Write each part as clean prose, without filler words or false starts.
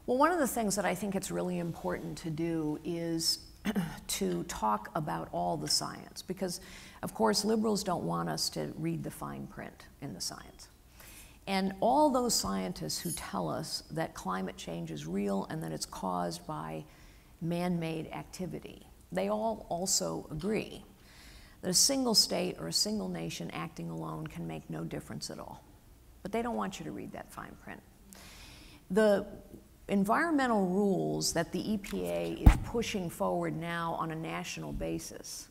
Well, one of the things that I think it's really important to do is to talk about all the science, because of course liberals don't want us to read the fine print in the science. And all those scientists who tell us that climate change is real and that it's caused by man-made activity, they all also agree that a single state or a single nation acting alone can make no difference at all. But they don't want you to read that fine print. The environmental rules that the EPA is pushing forward now on a national basis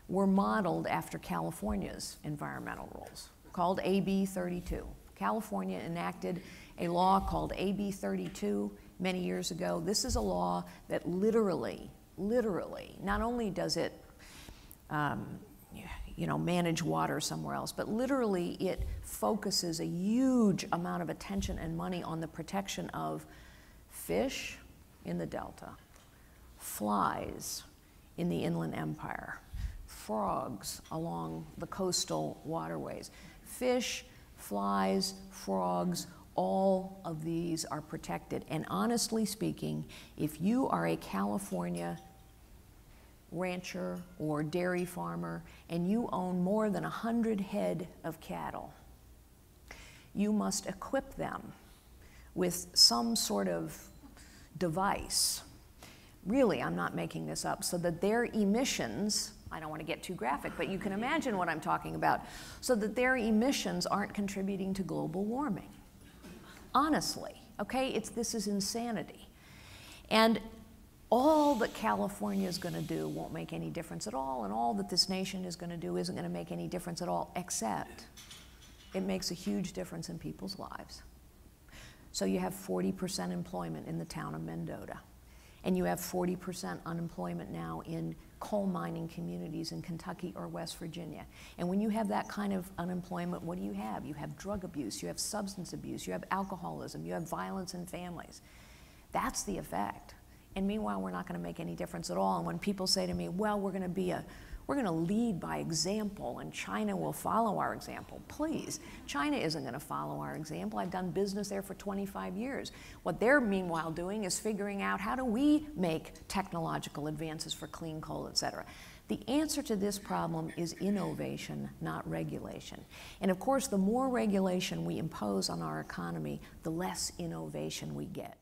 were modeled after California's environmental rules, called AB 32. California enacted a law called AB 32 many years ago. This is a law that literally, not only does it manage water somewhere else, but literally it focuses a huge amount of attention and money on the protection of fish in the delta, flies in the inland empire, frogs along the coastal waterways. Fish, flies, frogs, all of these are protected. And honestly speaking, if you are a California rancher or dairy farmer and you own more than 100 head of cattle, you must equip them with some sort of device. Really, I'm not making this up, so that their emissions, I don't want to get too graphic, but you can imagine what I'm talking about, so that their emissions aren't contributing to global warming. Honestly, okay, this is insanity. And all that California is going to do won't make any difference at all, and all that this nation is going to do isn't going to make any difference at all, except it makes a huge difference in people's lives. So you have 40% employment in the town of Mendota, and you have 40% unemployment now in coal mining communities in Kentucky or West Virginia. And when you have that kind of unemployment, what do you have? You have drug abuse, you have substance abuse, you have alcoholism, you have violence in families. That's the effect. And meanwhile, we're not going to make any difference at all. And when people say to me, well, we're going to lead by example and China will follow our example. Please, China isn't going to follow our example. I've done business there for 25 years. What they're meanwhile doing is figuring out how do we make technological advances for clean coal, et cetera. The answer to this problem is innovation, not regulation. And of course, the more regulation we impose on our economy, the less innovation we get.